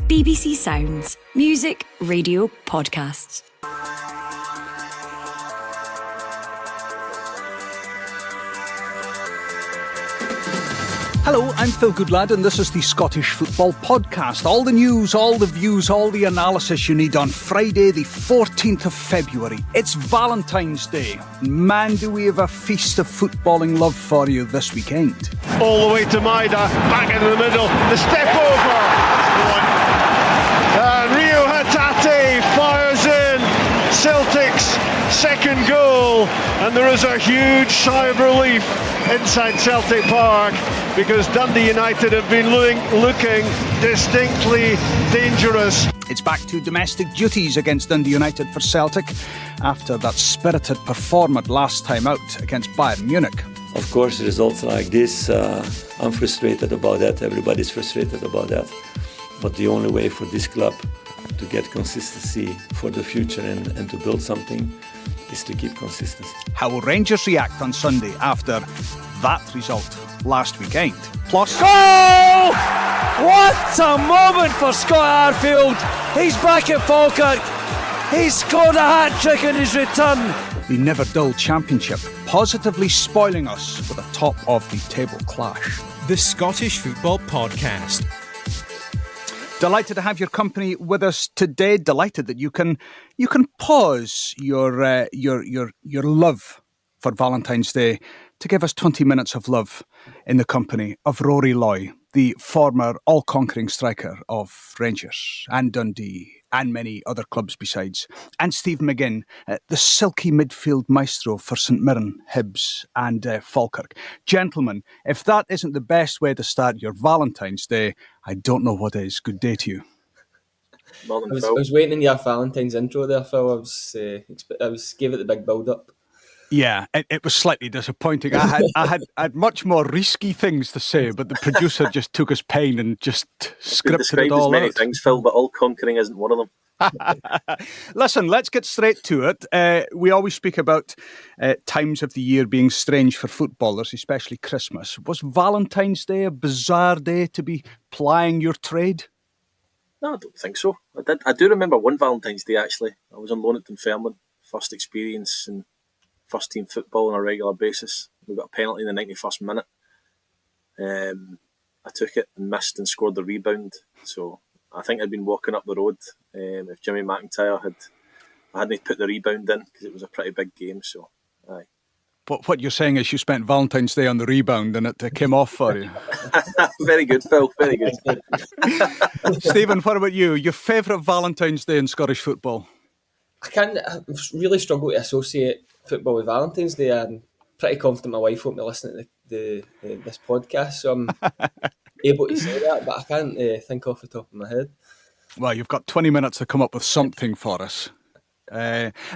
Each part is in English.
BBC Sounds. Music, radio, podcasts. Hello, I'm Phil Goodlad and this is the Scottish Football Podcast. All the news, all the views, all the analysis you need on Friday the 14th of February. It's Valentine's Day. Man, do we have a feast of footballing love for you this weekend. All the way to Maida, back into the middle, the step over. And Rio Hatate fires in Celtic's second goal, and there is a huge sigh of relief inside Celtic Park because Dundee United have been looking distinctly dangerous. It's back to domestic duties against Dundee United for Celtic after that spirited performance last time out against Bayern Munich. Of course, results like this, I'm frustrated about that. Everybody's frustrated about that. But the only way for this club to get consistency for the future and to build something is to keep consistency. How will Rangers react on Sunday after that result last weekend? Plus, goal! What a moment for Scott Arfield. He's back at Falkirk. He's scored a hat-trick in his return. The Never Dull Championship positively spoiling us with a top-of-the-table clash. The Scottish Football Podcast. Delighted to have your company with us today. Delighted that you can pause your love for Valentine's Day to give us 20 minutes of love in the company of Rory Loy, the former all-conquering striker of Rangers and Dundee and many other clubs besides, and Steve McGinn, the silky midfield maestro for St Mirren, Hibs and Falkirk. Gentlemen, if that isn't the best way to start your Valentine's Day, I don't know what is. Good day to you. I was waiting in your Valentine's intro there, Phil. I was gave it the big build-up. Yeah, it was slightly disappointing. I had much more risky things to say, but the producer just took his pen and just scripted it all as many out. things, Phil, but all conquering isn't one of them. Listen, let's get straight to it. We always speak about times of the year being strange for footballers, especially Christmas. Was Valentine's Day a bizarre day to be plying your trade? No, I don't think so. I do remember one Valentine's Day, actually. I was on loan at Dunfermline, first experience in first team football on a regular basis. We got a penalty in the 91st minute. I took it and missed and scored the rebound. So I think I'd been walking up the road. If Jimmy McIntyre I hadn't put the rebound in because it was a pretty big game. So, aye. But what you're saying is you spent Valentine's Day on the rebound and it came off for you. Very good, Phil. Very good. Stephen, what about you? Your favourite Valentine's Day in Scottish football? I really struggle to associate football with Valentine's Day. I'm pretty confident my wife won't be listening to this podcast, so I'm able to say that, but I can't think off the top of my head. Well, you've got 20 minutes to come up with something for us.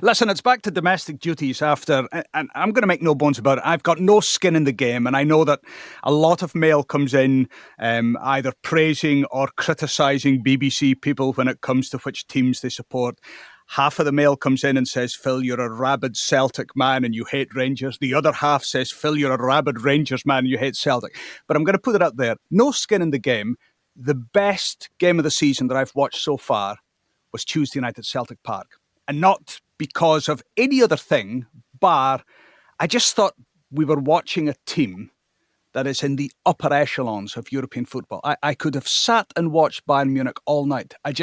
Listen, it's back to domestic duties after, and I'm going to make no bones about it, I've got no skin in the game, and I know that a lot of mail comes in either praising or criticising BBC people when it comes to which teams they support. Half of the mail comes in and says, Phil, you're a rabid Celtic man and you hate Rangers. The other half says, Phil, you're a rabid Rangers man and you hate Celtic. But I'm going to put it out there. No skin in the game. The best game of the season that I've watched so far was Tuesday night at Celtic Park. And not because of any other thing, bar I just thought we were watching a team that is in the upper echelons of European football. I could have sat and watched Bayern Munich all night. I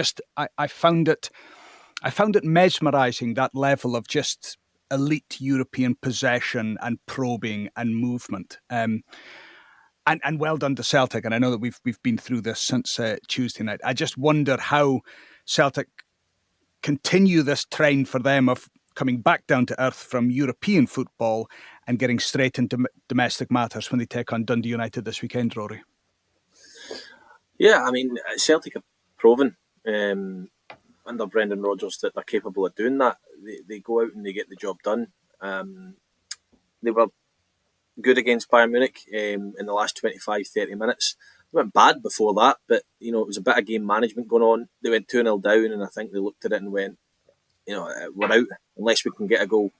found it mesmerising, that level of just elite European possession and probing and movement. And well done to Celtic. And I know that we've been through this since Tuesday night. I just wonder how Celtic continue this trend for them of coming back down to earth from European football and getting straight into domestic matters when they take on Dundee United this weekend, Rory. Yeah, I mean, Celtic have proven under Brendan Rodgers that they're capable of doing that. They go out and they get the job done. They were good against Bayern Munich in the last 25-30 minutes. They went bad before that, but it was a bit of game management going on. They went 2-0 down, and I think they looked at it and went, we're out unless we can get a goal.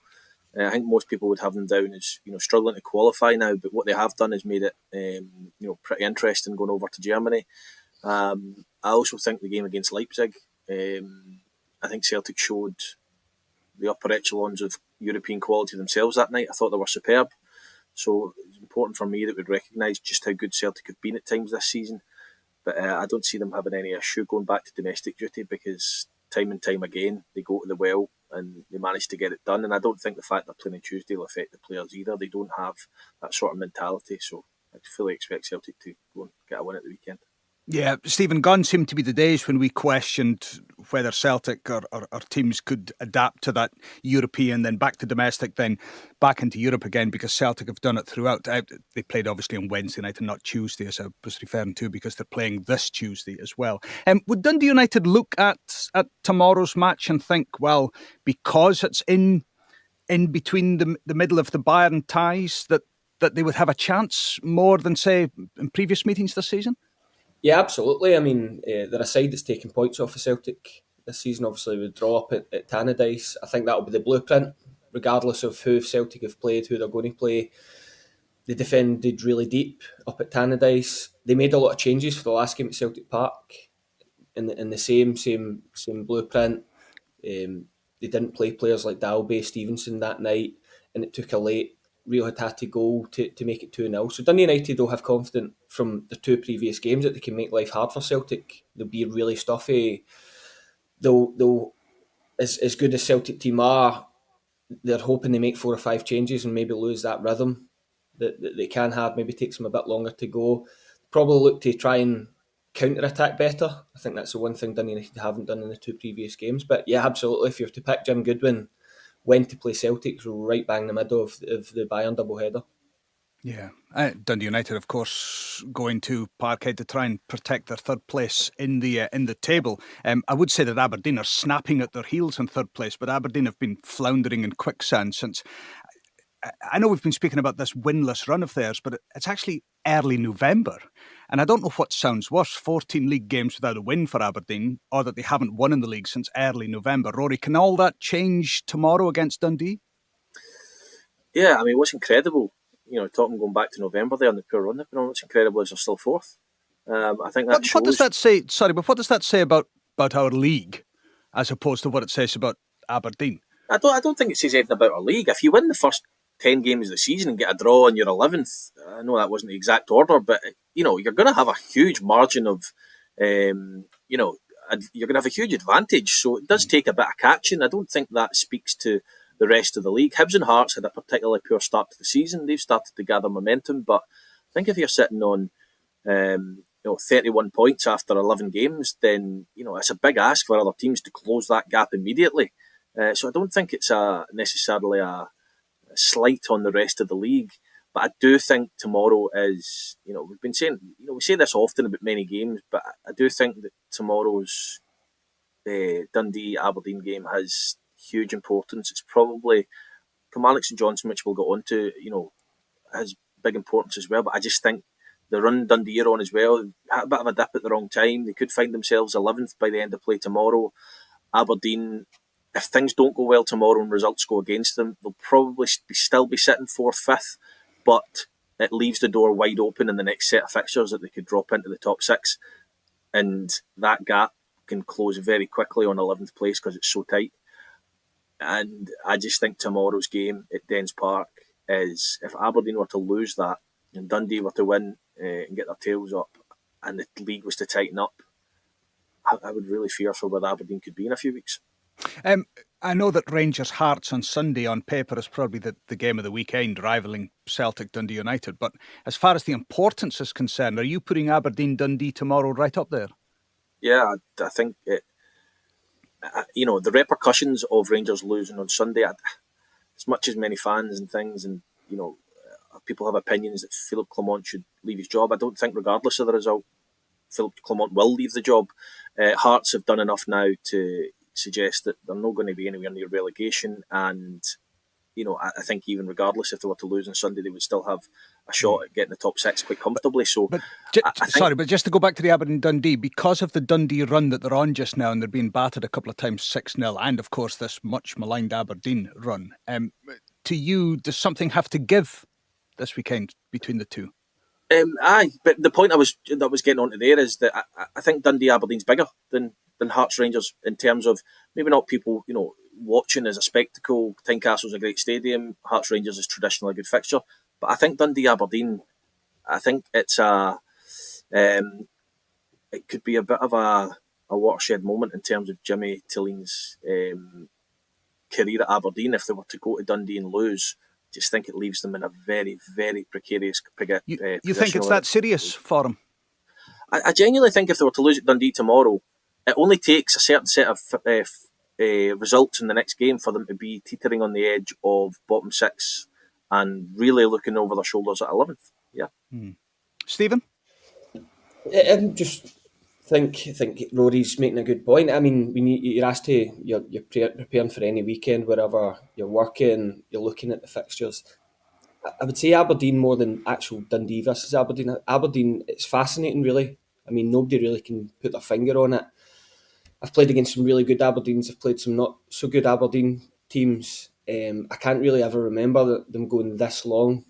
I think most people would have them down as struggling to qualify now, but what they have done is made it pretty interesting going over to Germany. I also think the game against Leipzig, I think Celtic showed the upper echelons of European quality themselves that night. I thought they were superb. So it's important for me that we recognise just how good Celtic have been at times this season. But I don't see them having any issue going back to domestic duty, because time and time again they go to the well and they manage to get it done. And I don't think the fact they're playing on Tuesday will affect the players either. They don't have that sort of mentality. So I fully expect Celtic to go and get a win at the weekend. Yeah, Stephen, gone seemed to be the days when we questioned whether Celtic or teams could adapt to that European, then back to domestic, then back into Europe again, because Celtic have done it throughout. They played obviously on Wednesday night and not Tuesday, as I was referring to, because they're playing this Tuesday as well. Would Dundee United look at tomorrow's match and think, well, because it's in between the middle of the Bayern ties, that they would have a chance more than, say, in previous meetings this season? Yeah, absolutely. I mean, they're a side that's taking points off of Celtic this season. Obviously, we draw up at Tannadice. I think that'll be the blueprint, regardless of who Celtic have played, who they're going to play. They defended really deep up at Tannadice. They made a lot of changes for the last game at Celtic Park in the same blueprint. They didn't play players like Dalby, Stevenson that night, and it took a late Rio Hatate goal to make it 2-0. So Dundee United will have confidence from the two previous games that they can make life hard for Celtic. They'll be really stuffy. They'll as good as Celtic team are, they're hoping they make 4 or 5 changes and maybe lose that rhythm that they can have. Maybe takes them a bit longer to go. Probably look to try and counter-attack better. I think that's the one thing Dundee United haven't done in the 2 previous games. But yeah, absolutely. If you have to pick Jim Goodwin when to play Celtic, right bang in the middle of the Bayern doubleheader. Yeah. Dundee United, of course, going to Parkhead to try and protect their third place in the table. I would say that Aberdeen are snapping at their heels in third place, but Aberdeen have been floundering in quicksand since... I know we've been speaking about this winless run of theirs, but it's actually early November. And I don't know what sounds worse, 14 league games without a win for Aberdeen, or that they haven't won in the league since early November. Rory, can all that change tomorrow against Dundee? Yeah, I mean, what's incredible, talking going back to November there on the poor run they've been on, what's incredible is they're still fourth. I think that shows... What does that say? Sorry, but what does that say about our league as opposed to what it says about Aberdeen? I don't think it says anything about our league. If you win the first 10 games of the season and get a draw in your 11th, I know that wasn't the exact order, but you're going to have a huge margin of, you're going to have a huge advantage. So it does take a bit of catching. I don't think that speaks to the rest of the league. Hibs and Hearts had a particularly poor start to the season. They've started to gather momentum, but I think if you're sitting on 31 points after 11 games, then it's a big ask for other teams to close that gap immediately. So I don't think it's necessarily a slight on the rest of the league, but I do think tomorrow is, we've been saying, we say this often about many games, but I do think that tomorrow's Dundee Aberdeen game has huge importance. It's probably Kilmarnock St Johnstone, which we'll go on to, has big importance as well, but I just think the run Dundee are on as well, had a bit of a dip at the wrong time. They could find themselves 11th by the end of play tomorrow. Aberdeen, if things don't go well tomorrow and results go against them, they'll probably still be sitting 4th, 5th, but it leaves the door wide open in the next set of fixtures that they could drop into the top 6, and that gap can close very quickly on 11th place because it's so tight. And I just think tomorrow's game at Dens Park is, if Aberdeen were to lose that and Dundee were to win and get their tails up and the league was to tighten up, I would really fear for where Aberdeen could be in a few weeks. I know that Rangers Hearts on Sunday on paper is probably the game of the weekend, rivalling Celtic Dundee United. But as far as the importance is concerned, are you putting Aberdeen Dundee tomorrow right up there? Yeah, I think the repercussions of Rangers losing on Sunday, as much as many fans and things, and people have opinions that Philippe Clement should leave his job, I don't think, regardless of the result, Philippe Clement will leave the job. Hearts have done enough now to suggest that they're not going to be anywhere near relegation, and I think even regardless if they were to lose on Sunday, they would still have a shot at getting the top 6 quite comfortably. So, but just to go back to the Aberdeen Dundee, because of the Dundee run that they're on just now, and they're being battered a couple of times 6-0, and of course this much maligned Aberdeen run, to you, does something have to give this weekend between the two? Aye, but the point I was getting onto there is that I think Dundee Aberdeen's bigger than Hearts Rangers in terms of maybe not people watching as a spectacle. Tynecastle's a great stadium. Hearts Rangers is traditionally a good fixture, but I think Dundee Aberdeen, I think it's it could be a bit of a watershed moment in terms of Jimmy Tilleen's career at Aberdeen. If they were to go to Dundee and lose, just think it leaves them in a very, very precarious position. You think it's that serious for them? I genuinely think if they were to lose at Dundee tomorrow, it only takes a certain set of results in the next game for them to be teetering on the edge of bottom six and really looking over their shoulders at 11th. Yeah. Stephen? I just think Rory's making a good point. I mean, when you're asked to, you're preparing for any weekend, wherever you're working, you're looking at the fixtures. I would say Aberdeen more than actual Dundee versus Aberdeen. Aberdeen, it's fascinating, really. I mean, nobody really can put their finger on it. I've played against some really good Aberdeens. I've played some not so good Aberdeen teams. I can't really ever remember them going this long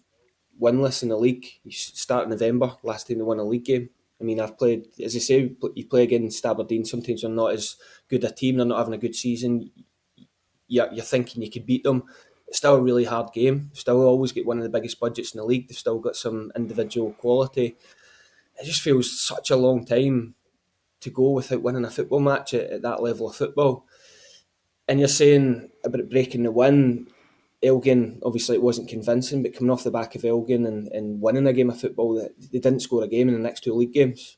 winless in the league. You start in November, last time they won a league game. I mean, I've played, as I say, you play against Aberdeen. Sometimes they're not as good a team. They're not having a good season. You're thinking you could beat them. It's still a really hard game. Still always get one of the biggest budgets in the league. They've still got some individual quality. It just feels such a long time to go without winning a football match at that level of football. And you're saying about breaking the win. Elgin, obviously it wasn't convincing, but coming off the back of Elgin and winning a game of football, they didn't score a game in the next two league games.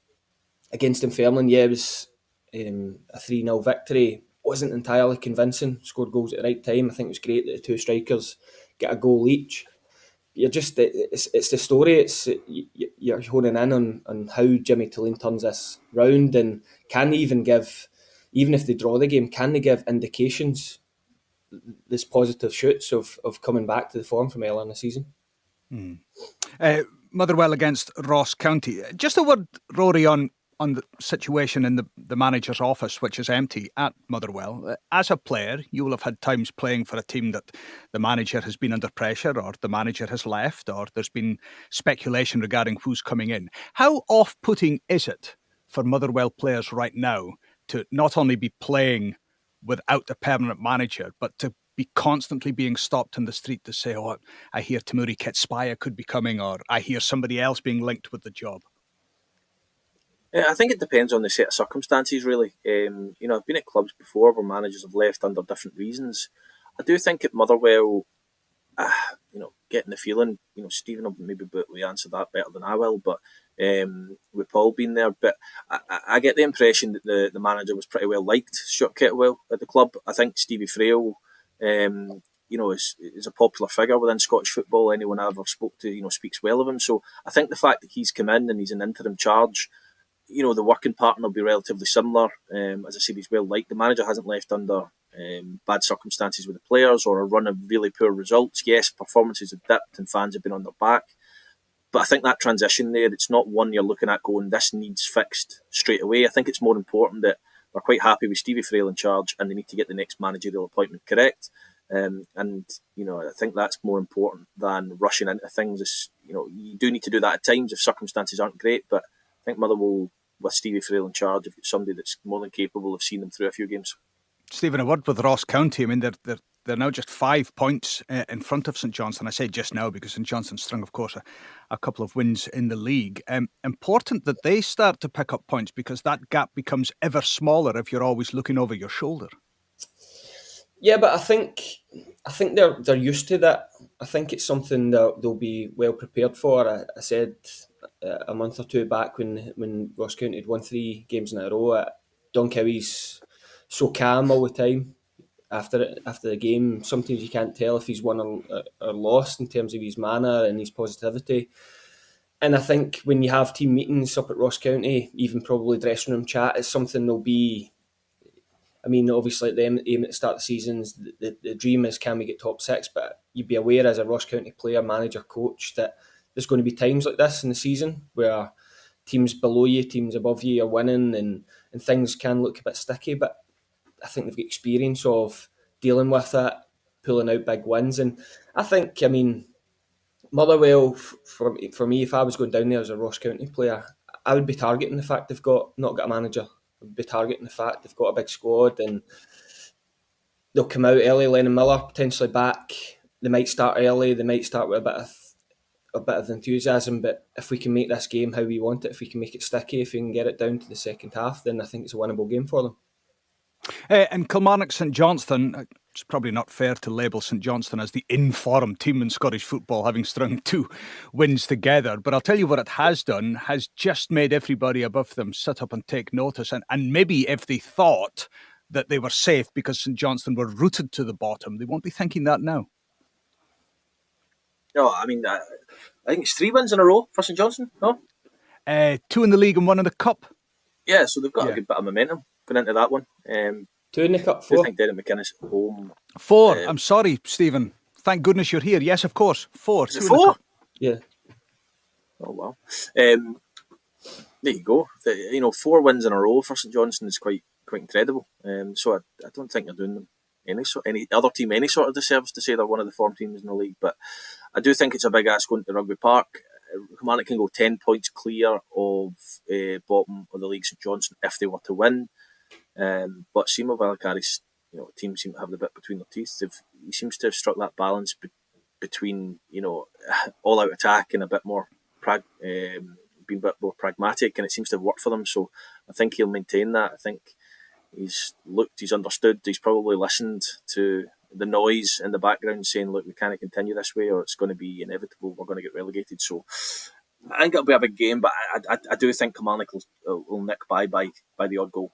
Against Dunfermline, it was a 3-0 victory. Wasn't entirely convincing, scored goals at the right time. I think it was great that the two strikers get a goal each. It's the story. You're honing in on how Jimmy Tilleen turns this round, and can they even give, even if they draw the game, can they give indications, this positive shoots of coming back to the form from earlier in the season? Motherwell against Ross County. Just a word, Rory, on the situation in the manager's office, which is empty at Motherwell. As a player, you will have had times playing for a team that the manager has been under pressure, or the manager has left, or there's been speculation regarding who's coming in. How off-putting is it for Motherwell players right now to not only be playing without a permanent manager, but to be constantly being stopped in the street to say, oh, I hear Timuri Ketspaya could be coming, or I hear somebody else being linked with the job? I think it depends on the set of circumstances, really. I've been at clubs before where managers have left under different reasons. I do think at Motherwell, getting the feeling, Stephen will maybe answer that better than I will, but with Paul being there, but I get the impression that the manager was pretty well liked, Stuart Kettlewell, at the club. I think Stevie Frail, is a popular figure within Scottish football. Anyone I ever spoke to, speaks well of him. So I think the fact that he's come in and he's an interim charge, the working pattern will be relatively similar. As I said, he's well liked. The manager hasn't left under bad circumstances with the players or a run of really poor results. Yes, performances have dipped and fans have been on their back. But I think that transition there, it's not one you're looking at going, this needs fixed straight away. I think it's more important that they're quite happy with Stevie Frail in charge and they need to get the next managerial appointment correct. I think that's more important than rushing into things. You do need to do that at times if circumstances aren't great, but I think Motherwell, with Stevie Frail in charge, have got somebody that's more than capable of seeing them through a few games. Stephen, a word with Ross County. I mean, they're now just 5 points in front of St Johnstone. I say just now because St Johnstone strung, of course, a couple of wins in the league. Important that they start to pick up points because that gap becomes ever smaller if you're always looking over your shoulder. Yeah, but I think they're used to that. I think it's something that they'll be well prepared for. I said a month or two back when Ross County had won 3 games in a row, Don Cowie's so calm all the time after the game. Sometimes you can't tell if he's won or lost in terms of his manner and his positivity. And I think when you have team meetings up at Ross County, even probably dressing room chat, it's something they'll be. I mean, obviously at the aim at the start of the seasons, the dream is can we get top 6, but you'd be aware as a Ross County player, manager, coach that there's going to be times like this in the season where teams below you, teams above you are winning and things can look a bit sticky, but I think they've got experience of dealing with that, pulling out big wins. And I think, Motherwell, for me, if I was going down there as a Ross County player, I would be targeting the fact they've not got a manager. I would be targeting the fact they've got a big squad and they'll come out early. Lennon Miller potentially back. They might start early. They might start with a bit of enthusiasm. But if we can make this game how we want it, if we can make it sticky, if we can get it down to the second half, then I think it's a winnable game for them. And Kilmarnock St Johnstone, it's probably not fair to label St Johnstone as the in-form team in Scottish football, having strung 2 wins together. But I'll tell you what it has done, has just made everybody above them sit up and take notice. And maybe if they thought that they were safe because St Johnstone were rooted to the bottom, they won't be thinking that now. No, I mean, I think it's 3 wins in a row for St Johnstone, no? 2 in the league and 1 in the cup. Yeah, so they've got a good bit of momentum going into that one. 2 in the cup, 4. I think Derek McGinn is home. 4. I'm sorry, Stephen. Thank goodness you're here. Yes, of course. 4. Is it 4? Yeah. Oh, wow. There you go. 4 wins in a row for St Johnstone is quite incredible. So I don't think they're doing them any other team any sort of disservice to say they're one of the form teams in the league. But I do think it's a big ask going to Rugby Park. Kilmarnock can go 10 points clear of bottom of the league St Johnstone if they were to win. But Simo Valakari's team seem to have the bit between their teeth. He seems to have struck that balance between all out attack and a bit more being a bit more pragmatic, and it seems to have worked for them. So I think he'll maintain that. I think he's looked, he's understood, he's probably listened to the noise in the background saying, look, we can't continue this way or it's going to be inevitable, we're going to get relegated. So I think it'll be a big game, but I do think Kilmarnock will nick by the odd goal.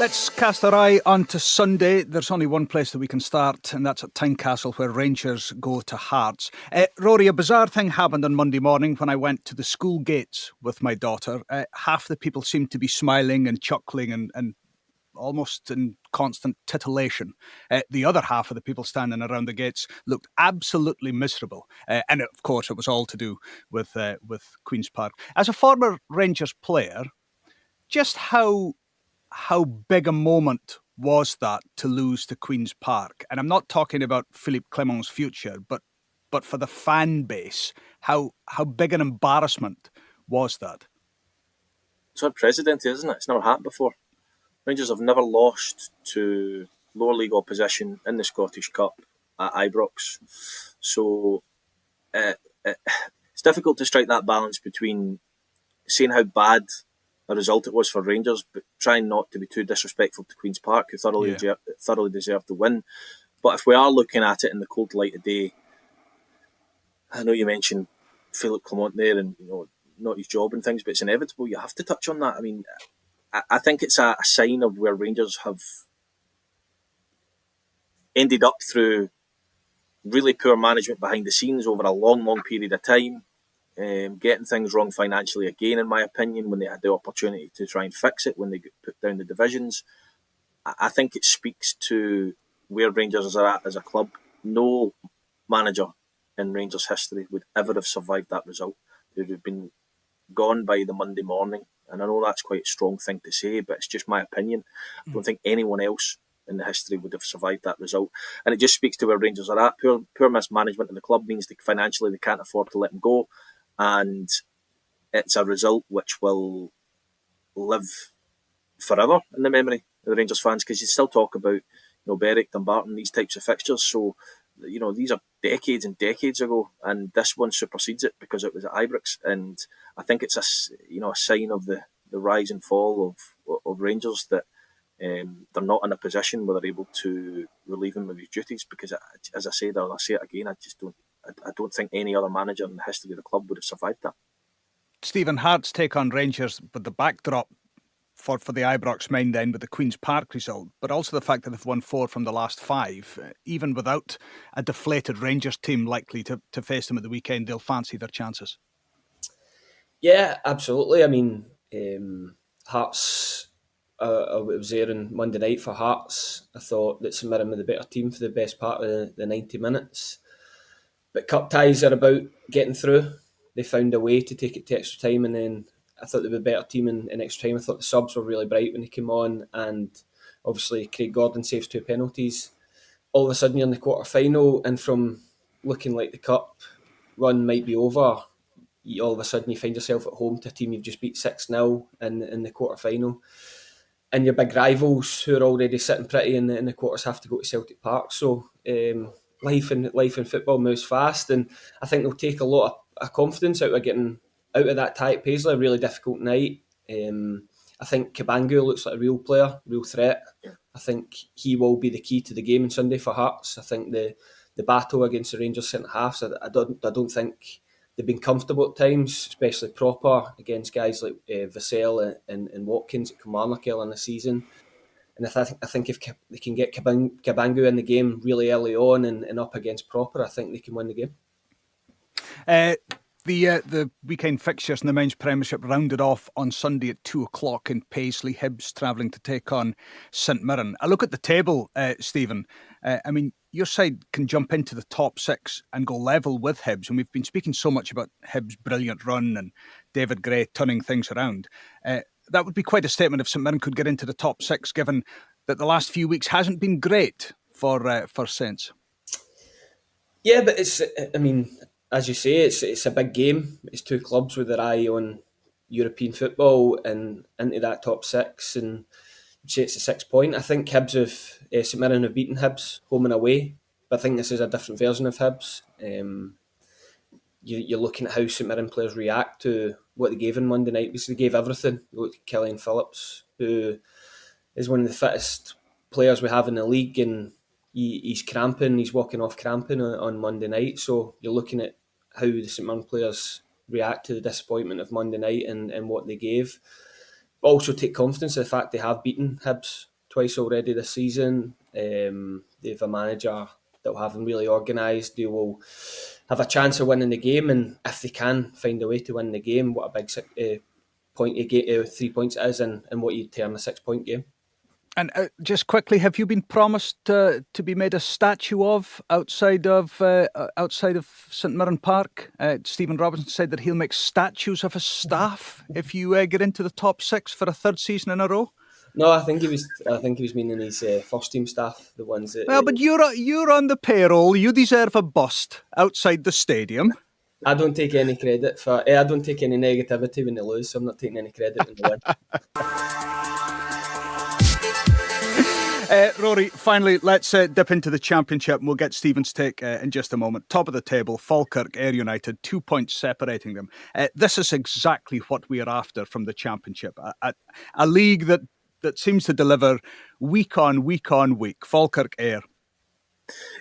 Let's cast our eye onto Sunday. There's only one place that we can start, and that's at Tynecastle, where Rangers go to Hearts. Rory, a bizarre thing happened on Monday morning when I went to the school gates with my daughter. Half the people seemed to be smiling and chuckling and almost in constant titillation. The other half of the people standing around the gates looked absolutely miserable. And of course, it was all to do with Queen's Park. As a former Rangers player, just how big a moment was that to lose to Queen's Park? And I'm not talking about Philippe Clement's future, but for the fan base, how big an embarrassment was that? It's unprecedented, isn't it? It's never happened before. Rangers have never lost to lower league opposition in the Scottish Cup at Ibrox. So it's difficult to strike that balance between saying how bad a result it was for Rangers, but trying not to be too disrespectful to Queen's Park, who thoroughly deserved the win. But if we are looking at it in the cold light of day, I know you mentioned Philippe Clement there and not his job and things, but it's inevitable. You have to touch on that. I mean, I think it's a sign of where Rangers have ended up through really poor management behind the scenes over a long period of time. Getting things wrong financially again, in my opinion, when they had the opportunity to try and fix it, when they put down the divisions. I think it speaks to where Rangers are at as a club. No manager in Rangers history would ever have survived that result. They would have been gone by the Monday morning. And I know that's quite a strong thing to say, but it's just my opinion. I don't think anyone else in the history would have survived that result. And it just speaks to where Rangers are at. Poor mismanagement in the club means that financially they can't afford to let them go. And it's a result which will live forever in the memory of the Rangers fans, because you still talk about Berwick, Dumbarton, these types of fixtures. So these are decades and decades ago, and this one supersedes it because it was at Ibrox. And I think it's a sign of the rise and fall of Rangers, that they're not in a position where they're able to relieve him of his duties. Because, as I said, I'll say it again, I don't think any other manager in the history of the club would have survived that. Stephen, Hearts take on Rangers, but the backdrop for the Ibrox main then with the Queen's Park result, but also the fact that they've won 4 from the last 5, even without a deflated Rangers team likely to face them at the weekend, they'll fancy their chances. Yeah, absolutely. I mean, Hearts, I was there on Monday night for Hearts. I thought that St Mirren were the better team for the best part of the 90 minutes. But cup ties are about getting through. They found a way to take it to extra time, and then I thought they were a better team in extra time. I thought the subs were really bright when they came on, and obviously Craig Gordon saves 2 penalties. all of a sudden you're in the quarter-final, and from looking like the cup run might be over, all of a sudden you find yourself at home to a team you've just beat 6-0 in the quarter-final. And your big rivals who are already sitting pretty in the quarters have to go to Celtic Park. So life in football moves fast, and I think they'll take a lot of confidence out of getting out of that tie at Paisley, a really difficult night. I think Cabangu looks like a real player, real threat. I think he will be the key to the game on Sunday for Hearts. I think the battle against the Rangers centre halves, I don't think they've been comfortable at times, especially proper against guys like Vassell and Watkins at Kilmarnock early in the season. And I think if they can get Cabangu in the game really early on and up against proper, I think they can win the game. The weekend fixtures in the men's Premiership rounded off on Sunday at 2:00 in Paisley. Hibs travelling to take on St Mirren. I look at the table, Stephen. I mean, your side can jump into the top 6 and go level with Hibs. And we've been speaking so much about Hibs' brilliant run and David Gray turning things around. That would be quite a statement if St Mirren could get into the top 6, given that the last few weeks hasn't been great for Saints. Yeah, but as you say, it's a big game. It's two clubs with their eye on European football and into that top 6, and you'd say it's a 6 point. I think St Mirren have beaten Hibs home and away, but I think this is a different version of Hibs. You're looking at how St Mirren players react to what they gave on Monday night, because they gave everything. You look at Killian Phillips, who is one of the fittest players we have in the league, and he's cramping, he's walking off cramping on Monday night. So you're looking at how the St Mirren players react to the disappointment of Monday night and what they gave. But also take confidence in the fact they have beaten Hibs twice already this season. They have a manager that will have them really organised. They will have a chance of winning the game, and if they can find a way to win the game, what a big 3 points it is, and what you'd term a 6 point game. And just quickly, have you been promised to be made a statue of outside of St Mirren Park? Stephen Robinson said that he'll make statues of his staff if you get into the top 6 for a third season in a row. No, I think he was meaning his first team staff, the ones that. Well, but you're on the payroll. You deserve a bust outside the stadium. I don't take any credit for. I don't take any negativity when they lose, so I'm not taking any credit when they win. Rory, finally, let's dip into the Championship and we'll get Stephen's take in just a moment. Top of the table, Falkirk, Ayr Utd, 2 points separating them. This is exactly what we are after from the Championship. A league that seems to deliver week on week. Falkirk, Ayr.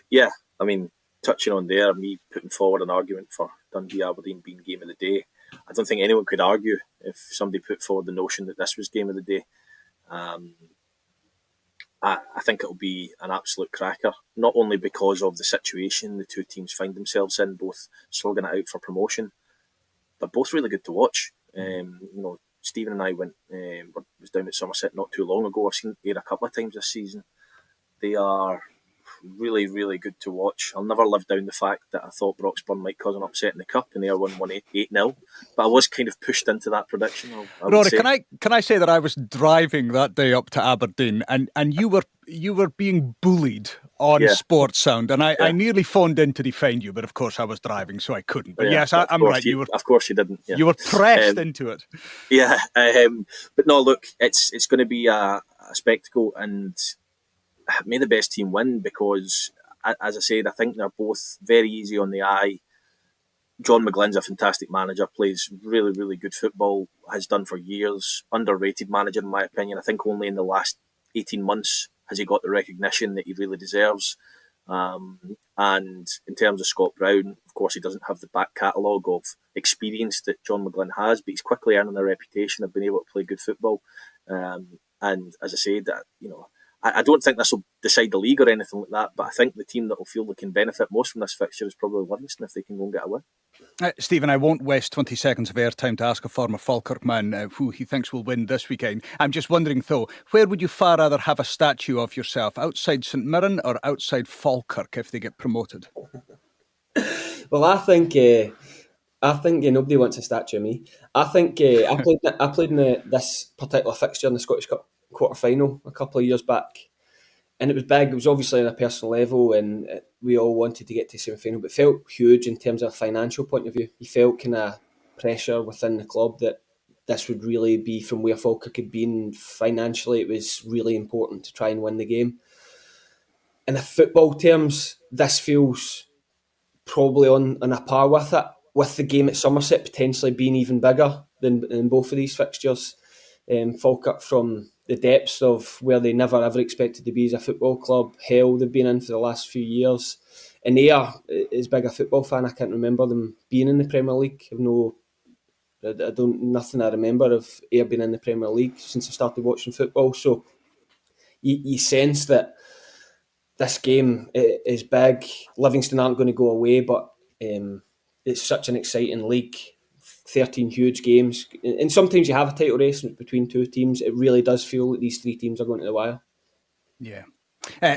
Yeah, I mean, touching on there, me putting forward an argument for Dundee Aberdeen being game of the day. I don't think anyone could argue if somebody put forward the notion that this was game of the day. I think it'll be an absolute cracker, not only because of the situation the two teams find themselves in, both slogging it out for promotion, but both really good to watch. Stephen and I was down at Somerset not too long ago. I've seen Ayr a couple of times this season. They are really, really good to watch. I'll never live down the fact that I thought Broxburn might cause an upset in the cup and Ayr won 8-0, but I was kind of pushed into that prediction. Rory, can I say that I was driving that day up to Aberdeen and you were being bullied on Sports Sound, and I nearly phoned in to defend you, but of course I was driving, so I couldn't. But yes, I'm right. Of course you didn't. Yeah. You were pressed into it. Yeah, but no, look, it's going to be a spectacle, and may the best team win, because, as I said, I think they're both very easy on the eye. John McGinn's a fantastic manager, plays really, really good football, has done for years. Underrated manager, in my opinion. I think only in the last 18 months has he got the recognition that he really deserves. And in terms of Scott Brown, of course, he doesn't have the back catalogue of experience that John McGinn has, but he's quickly earning a reputation of being able to play good football. And as I said, I don't think this will decide the league or anything like that, but I think the team that will feel they can benefit most from this fixture is probably Livingston if they can go and get a win. Stephen, I won't waste 20 seconds of airtime to ask a former Falkirk man who he thinks will win this weekend. I'm just wondering, though, where would you far rather have a statue of yourself, outside St Mirren or outside Falkirk if they get promoted? Well, I think nobody wants a statue of me. I think I played in this particular fixture in the Scottish Cup quarter-final a couple of years back, And it was big. It was obviously on a personal level, and we all wanted to get to semi-final, but it felt huge in terms of a financial point of view. You felt kind of pressure within the club that this would really be from where Falkirk had been financially. It was really important to try and win the game. In the football terms, this feels probably on a par with it, with the game at Somerset potentially being even bigger than both of these fixtures. Falkirk from the depths of where they never ever expected to be as a football club, hell they've been in for the last few years. And Ayr, as big a football fan, I can't remember them being in the Premier League. Nothing I remember of Ayr being in the Premier League since I started watching football. So you sense that this game is big. Livingston aren't going to go away, but it's such an exciting league. 13 huge games. And sometimes you have a title race between two teams. It really does feel like these three teams are going to the wire. Yeah.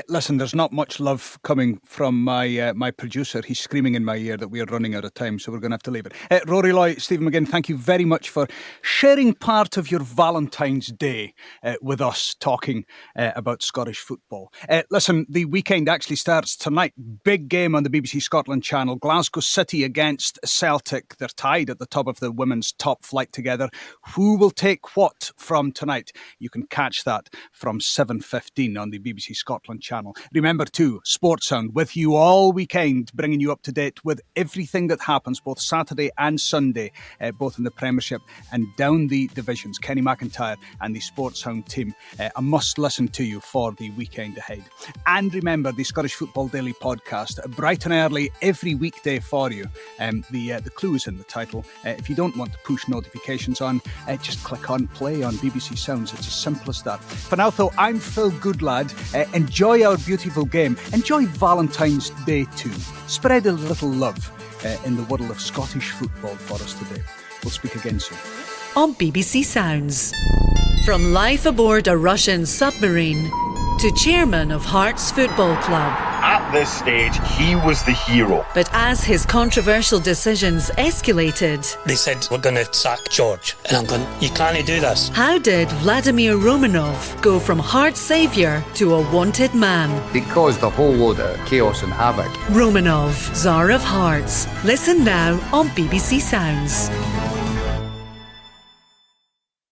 Listen, there's not much love coming from my producer. He's screaming in my ear that we are running out of time, so we're going to have to leave it. Rory Loy, Stephen McGinn, thank you very much for sharing part of your Valentine's Day with us, talking about Scottish football. Listen, the weekend actually starts tonight. Big game on the BBC Scotland channel. Glasgow City against Celtic. They're tied at the top of the women's top flight together. Who will take what from tonight? You can catch that from 7:15 on the BBC Scotland channel. Remember too, Sports Sound with you all weekend, bringing you up to date with everything that happens both Saturday and Sunday, both in the Premiership and down the divisions. Kenny McIntyre and the Sports Sound team, a must listen to you for the weekend ahead. And remember, the Scottish Football Daily podcast, bright and early every weekday for you. The clue is in the title. If you don't want to push notifications on, just click on play on BBC Sounds. It's as simple as that. For now though, I'm Phil Goodlad. Enjoy our beautiful game. Enjoy Valentine's Day too. Spread a little love in the world of Scottish football for us today. We'll speak again soon. On BBC Sounds. From life aboard a Russian submarine to chairman of Hearts Football Club. At this stage, he was the hero. But as his controversial decisions escalated, they said, we're going to sack George. And I'm going, you can't do this. How did Vladimir Romanov go from Hearts saviour to a wanted man? They caused a whole load of chaos and havoc. Romanov, Tsar of Hearts. Listen now on BBC Sounds.